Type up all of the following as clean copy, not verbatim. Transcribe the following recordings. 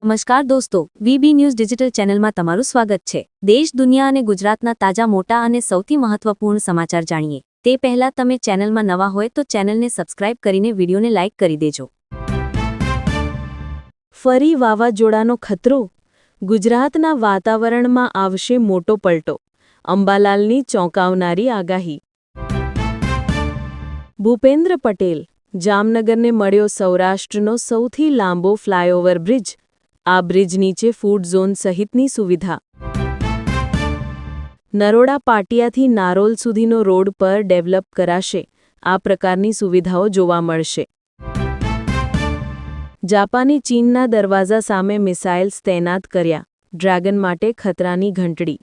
નમસ્કાર દોસ્તો, VB news digital ચેનલમાં તમારું સ્વાગત છે। દેશ, દુનિયા અને ગુજરાતના તાજા મોટા અને સૌથી મહત્વપૂર્ણ સમાચાર જાણીએ તે પહેલા તમે ચેનલમાં નવા હોય તો ચેનલને સબસ્ક્રાઇબ કરીને વિડીયોને લાઇક કરી દેજો। ફરી વાવાઝોડાનો ખતરો, ગુજરાતના વાતાવરણમાં આવશે મોટો પલટો, અંબાલાલની ચોંકાવનારી આગાહી। ભૂપેન્દ્ર પટેલ, જામનગરને મળ્યો સૌરાષ્ટ્રનો સૌથી લાંબો ફ્લાયઓવર બ્રિજ। આ બ્રિજ નીચે ફૂડ ઝોન સહિતની સુવિધા। નરોડા પાટિયાથી નારોલ સુધીનો રોડ પર ડેવલપ કરાશે। આ પ્રકારની સુવિધાઓ જોવા મળશે। જાપાને ચીનના દરવાજા સામે મિસાઇલ્સ તૈનાત કર્યા, ડ્રેગન માટે ખતરાની ઘંટડી।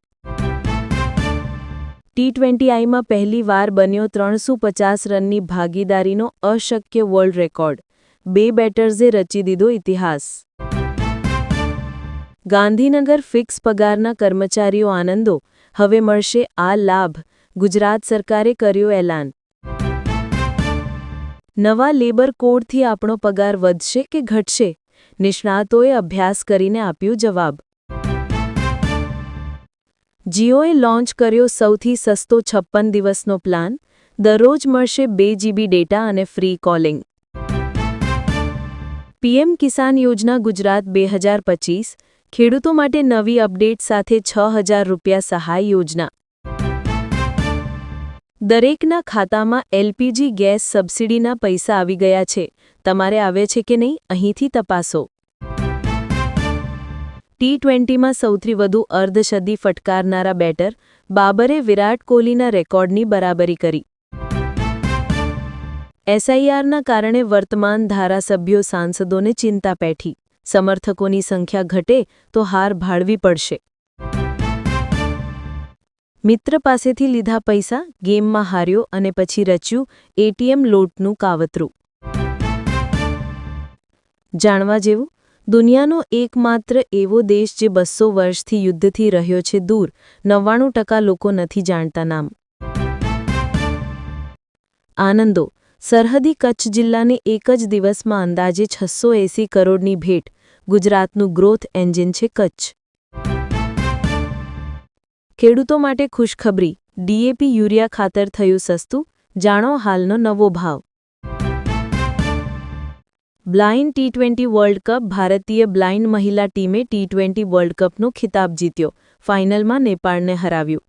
T20Iમાં પહેલીવાર બન્યો 350 રનની ભાગીદારીનો અશક્ય વર્લ્ડ રેકોર્ડ, 2 બેટર્સે રચી દીધો ઇતિહાસ। ગાંધીનગર ફિક્સ પગારના કર્મચારીઓ આનંદો, હવે મળશે આ લાભ, ગુજરાત સરકારે કર્યો એલાન। નવા લેબર કોડથી આપણો પગાર વધશે કે ઘટશે? નિષ્ણાતોએ અભ્યાસ કરીને આપ્યું જવાબ। જીઓએ લોન્ચ કર્યો સૌથી સસ્તો 56 દિવસનો પ્લાન, દરરોજ મળશે 2 GB ડેટા અને ફ્રી કોલિંગ। પીએમ કિસાન યોજના ગુજરાત 2025, ખેડૂતો માટે નવી અપડેટ સાથે ₹6000 સહાય યોજના। દરેકના ખાતામાં એલપીજી ગેસ સબસિડીના પૈસા આવી ગયા છે, તમારે આવે છે કે નહીં અહીંથી તપાસો। T20માં સૌથી વધુ અર્ધશદી ફટકારનારા બેટર બાબરે વિરાટ કોહલીના રેકોર્ડની બરાબરી કરી। SIRના કારણે વર્તમાન ધારાસભ્યો સાંસદોને ચિંતા પેઠી, સમર્થકોની સંખ્યા ઘટે તો હાર ભાળવી પડશે। મિત્ર પાસેથી લીધા પૈસા, ગેમમાં હાર્યો અને પછી રચ્યું એટીએમ લૂંટનું કાવતરું। જાણવા જેવું, દુનિયાનો એકમાત્ર એવો દેશ જે 200 વર્ષથી યુદ્ધથી રહ્યો છે દૂર, 99% લોકો નથી જાણતા નામ। આનંદો, સરહદી કચ્છ જિલ્લાને એક જ દિવસમાં અંદાજે 680 કરોડની ભેટ, ગુજરાતનું ગ્રોથ એન્જિન છે કચ્છ। ખેડૂતો માટે ખુશખબરી, ડીએપી યુરિયા ખાતર થયું સસ્તું, જાણો હાલનો નવો ભાવ। બ્લાઇન્ડ T20 વર્લ્ડ કપ, ભારતીય બ્લાઇન્ડ મહિલા ટીમે T20 વર્લ્ડ કપનો ખિતાબ જીત્યો, ફાઇનલમાં નેપાળને હરાવ્યું।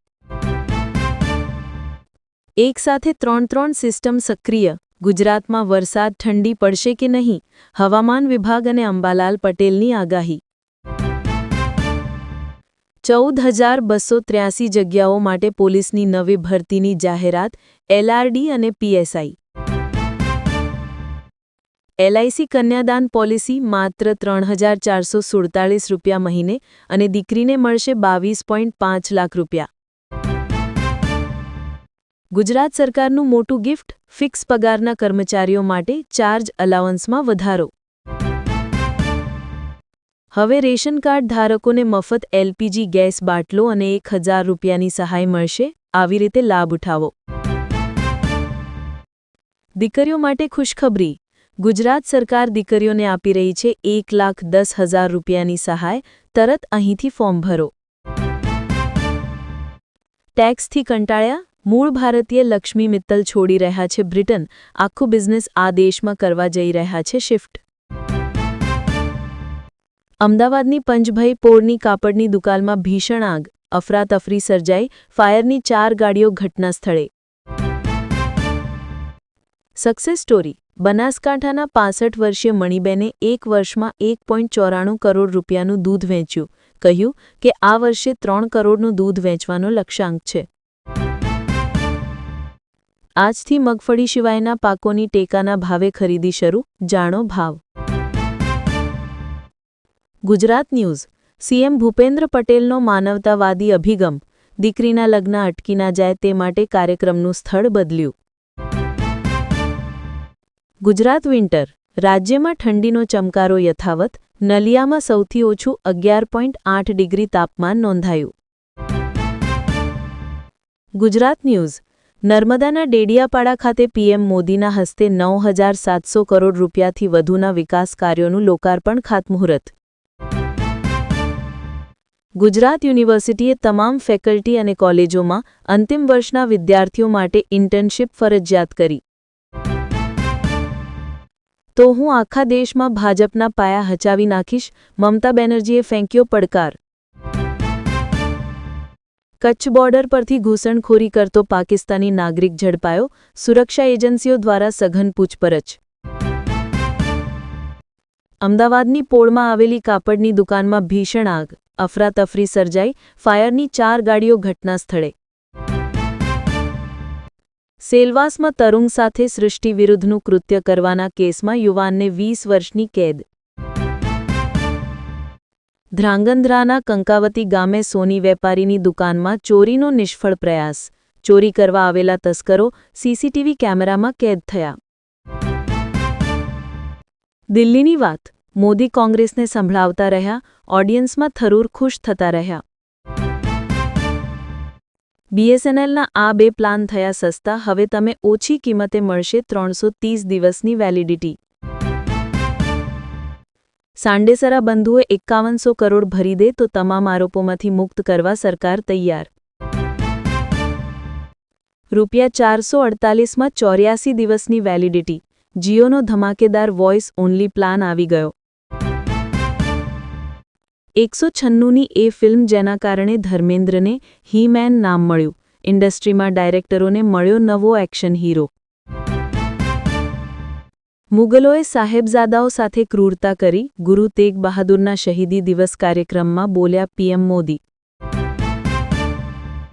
એક સાથે 3 સિસ્ટમ સક્રિય, ગુજરાતમાં વરસાદ ઠંડી પડશે કે નહીં? હવામાન વિભાગ અને અંબાલાલ પટેલની આગાહી। 14283 જગ્યાઓ માટે પોલીસની નવી ભરતીની જાહેરાત, LRD અને PSI। LIC કન્યાદાન પોલિસી માત્ર ₹3447 મહિને અને દીકરીને મળશે ₹22.5 લાખ। ગુજરાત સરકારનું મોટું ગિફ્ટ, ફિક્સ પગારના કર્મચારીઓ માટે ચાર્જ અલાવન્સમાં વધારો। હવે રેશન કાર્ડ ધારકોને મફત એલપીજી ગેસ બાટલો અને ₹1000ની સહાય મળશે, આવી રીતે લાભ ઉઠાવો। દીકરીઓ માટે ખુશખબરી, ગુજરાત સરકાર દીકરીઓને આપી રહી છે ₹1,10,000ની સહાય, તરત અહીંથી ફોર્મ ભરો। ટેક્સથી કંટાળ્યા? મૂળ ભારતીય લક્ષ્મી મિત્તલ છોડી રહ્યા છે બ્રિટન, આખું બિઝનેસ આ દેશમાં કરવા જઈ રહ્યા છે શિફ્ટ। અમદાવાદની પંચભાઈ પોળની કાપડની દુકાનમાં ભીષણ આગ, અફરાતફરી સર્જાઈ, ફાયરની 4 ગાડીઓ ઘટના સ્થળે। સક્સેસ સ્ટોરી, બનાસકાંઠાના 65 વર્ષીય મણિબેને 1 વર્ષમાં ₹1.94 કરોડનું દૂધ વેચ્યું, કહ્યું કે આ વર્ષે 3 કરોડનું દૂધ વેચવાનો લક્ષ્યાંક છે। આજથી મગફળી સિવાયના પાકોની ટેકાના ભાવે ખરીદી શરૂ, જાણો ભાવ। ગુજરાત ન્યૂઝ, સીએમ ભૂપેન્દ્ર પટેલનો માનવતાવાદી અભિગમ, દીકરીના લગ્ન અટકી ના જાય તે માટે કાર્યક્રમનું સ્થળ બદલ્યું। ગુજરાત વિન્ટર, રાજ્યમાં ઠંડીનો ચમકારો યથાવત, નલિયામાં સૌથી ઓછું 11.8 ડિગ્રી તાપમાન નોંધાયું। ગુજરાત ન્યૂઝ, નર્મદાના ડેડિયાપાડા ખાતે પીએમ મોદીના હસ્તે 9700 કરોડ રૂપિયાથી વધુના વિકાસ કાર્યોનું લોકાર્પણ, ખાતમુહૂર્ત। ગુજરાત યુનિવર્સિટીએ તમામ ફેકલ્ટી અને કોલેજોમાં અંતિમ વર્ષના વિદ્યાર્થીઓ માટે ઇન્ટર્નશીપ ફરજિયાત કરી. તો હું આખા દેશમાં ભાજપના પાયા હચાવી નાખીશ, મમતા બેનર્જીએ ફેંક્યો પડકાર. કચ્છ બોર્ડર પરથી ઘૂસણખોરી કરતો પાકિસ્તાની નાગરિક ઝડપાયો, સુરક્ષા એજન્સીઓ દ્વારા સઘન પૂછપરછ. અમદાવાદની પોળમાં આવેલી કાપડની દુકાનમાં ભીષણ આગ, અફરાતફરી સર્જાઈ, ફાયરની 4 ગાડીઓ ઘટના સ્થળે. સેલવાસમાં તરુણ સાથે સૃષ્ટિ વિરુદ્ધનું કૃત્ય કરવાના કેસમાં યુવાનને 20 વર્ષની કેદ. ધ્રાંગધ્રાના કંકાવતી ગામે સોની વેપારીની દુકાનમાં ચોરીનો નિષ્ફળ પ્રયાસ, ચોરી કરવા આવેલા તસ્કરો સીસીટીવી કેમેરામાં કેદ થયા. દિલ્હીની વાત, મોદી કોંગ્રેસને સંભળાવતા રહ્યા, ઓડિયન્સમાં થરૂર ખુશ થતા રહ્યા. બીએસએનએલના આ 2 પ્લાન થયા સસ્તા, હવે તમે ઓછી કિંમતે મળશે 330 દિવસની વેલિડિટી. સાંડેસરા બંધુએ 5100 કરોડ ભરી દે તો તમામ આરોપોમાંથી મુક્ત કરવા સરકાર તૈયાર. ₹448માં 84 દિવસની વેલિડિટી. જીઓનો ધમાકેદાર વોઇસ ઓનલી પ્લાન આવી ગયો. 196ની એ ફિલ્મ જેના કારણે ધર્મેન્દ્રને હી-મેન નામ મળ્યું. ઇન્ડસ્ટ્રીમાં ડાયરેક્ટરોને મળ્યો નવો એક્શન હીરો. મુગલોએ સાહેબજાદાઓ સાથે ક્રૂરતા કરી, ગુરુ તેગ બહાદુરના શહીદી દિવસ કાર્યક્રમમાં બોલ્યા પીએમ મોદી.